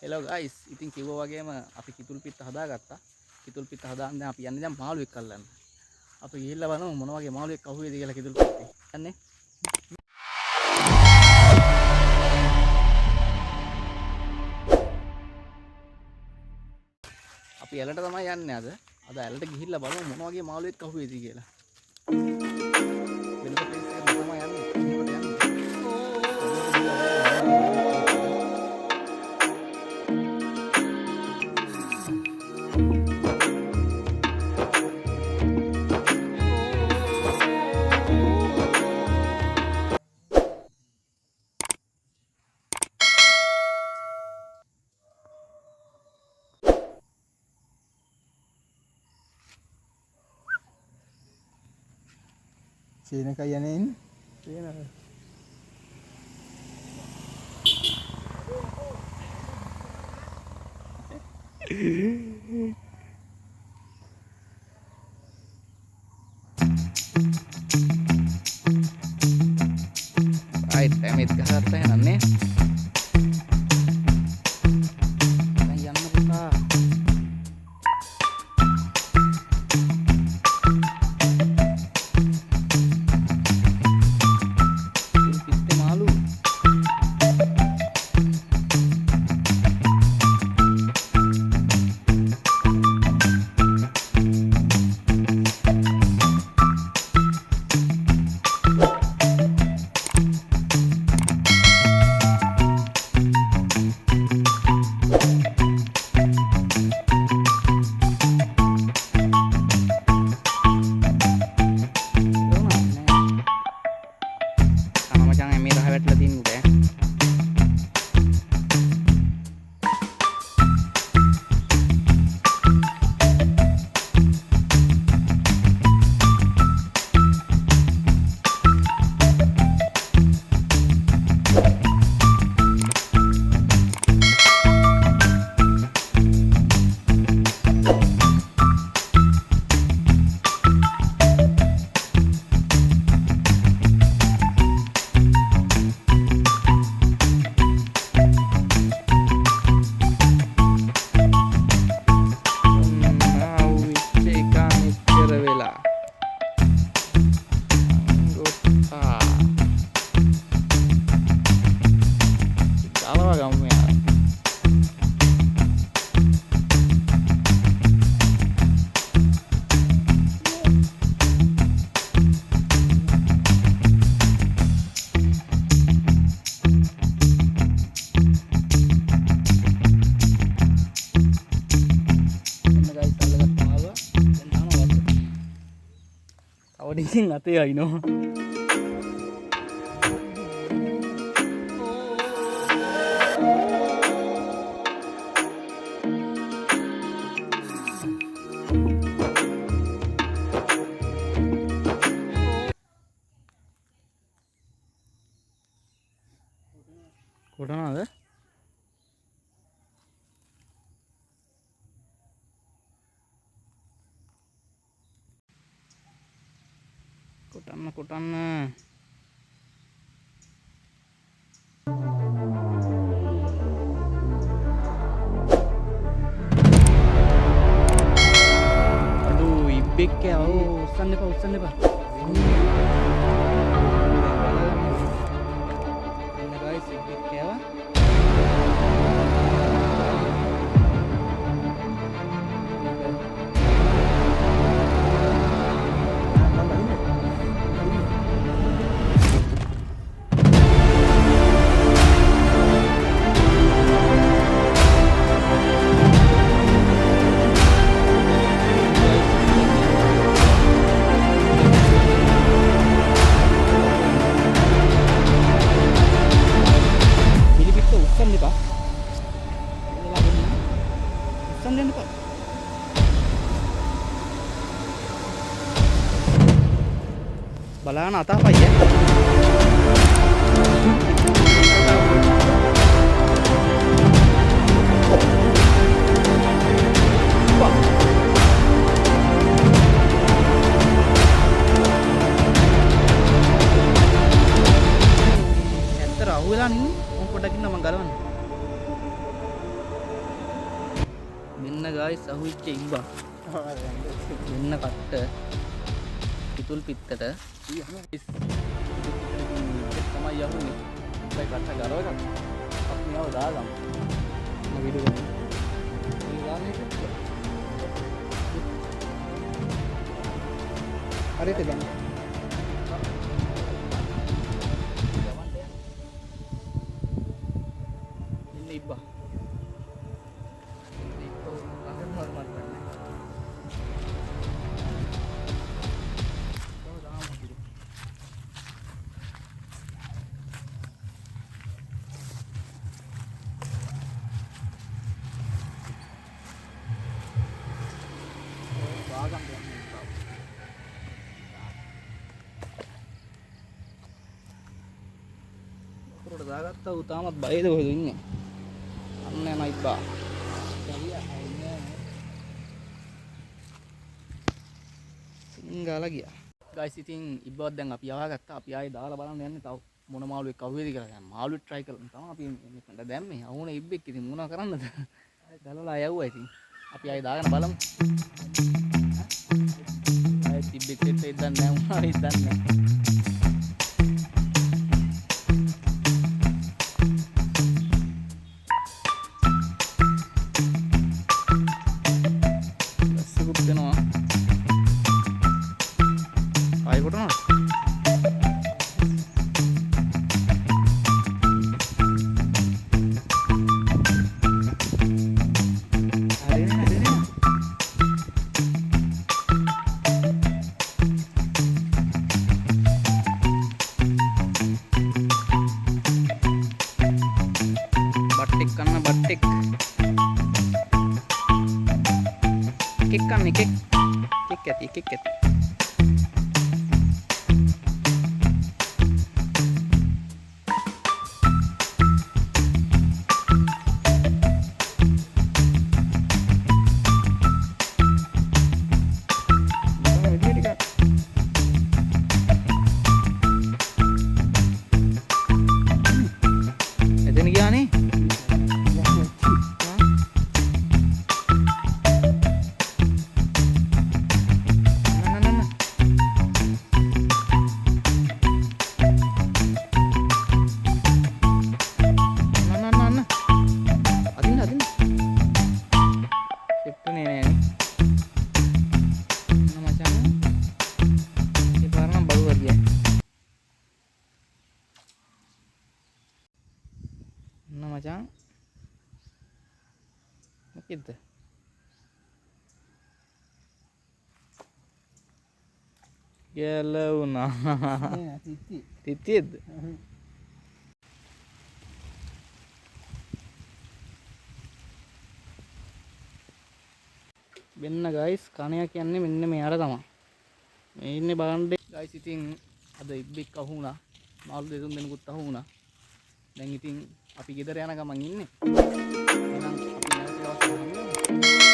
Hello guys, ඉතින් කිව්වා වගේම අපි කිතුල් පිට හදාගත්තා. කිතුල් පිට හදාන්න දැන් අපි යන්නේ දැන් මාළුවෙක් අල්ලන්න. අපි ගිහිල්ලා බලමු මොන වගේ මාළුවෙක් අහුවේද කියලා කිතුල් පිටේ. යන්නේ. අපි ඇලට තමයි යන්නේ අද. අද ඇලට ගිහිල්ලා බලමු මොන වගේ මාළුවෙක් අහුවේද කියලා. වෙනද ප්ලේස් එකට තමයි යන්නේ. ඒකට යන්නේ. Sino kaya na yun? Sino? Right, damit gahata yan ane. Ayan na kita. Awalnya ngate ya ino. Kodan ada? Kotan. Aduh, ibek ya. Oh, usan deh pak. Ini guys, ibek ya. Balaan ata apa ya? Enter ahu lah nih, mau kodakin nama galon. මෙන්න ගායිස් අහුවෙච්ච ඉබ්බා. මෙන්න කට්ට කිතුල් පිත්තට තමයි යමුනේ. ඉබ්බයි කට්ට ගලවගන්න. අපි ආව දාගමු. මම video කරනවා. මේ ගානේ හරියට ගන්න. මෙන්න ඉබ්බා. උඩ දාගත්තා ඌ තාමත් බයද කොහෙද ඉන්නේ? අන්න යන ඉබ්බා. සිංගාලා ගියා. ගයිස් ඉතින් ඉබ්බවත් දැන් අපි යවාගත්තා. අපි ආයේ දාලා බලන්න යන්නේ තව මොන මාළුවෙක් අහුවේද කියලා. දැන් මාළුවෙක් try කරමු. තමයි අපි මෙතන දැම්මේ. අහුණ ඉබ්බෙක් ඉතින් මොනවා කරන්නද? ගලවලා යවුවා ඉතින්. අපි ආයේ දාගෙන බලමු. ආයේ ඉබ්බෙක් දෙන්න ඉදන් නැහැ උනා ඉදන් නැහැ. Batik kek kan nih kek kiket macam gitu yellow nah titit මෙන්න guys කණයා කියන්නේ මෙන්න මෙයාට තමයි මේ ඉන්නේ බලන්න guys ඉතින් අද ඉබ්බෙක් අහු වුණා මාළු දෙතුන් දෙනෙකුත් අහු වුණා දැන් ඉතින් අපි ගෙදර යන ගමන් ඉන්නේ එහෙනම් අපි නැවත දවසක්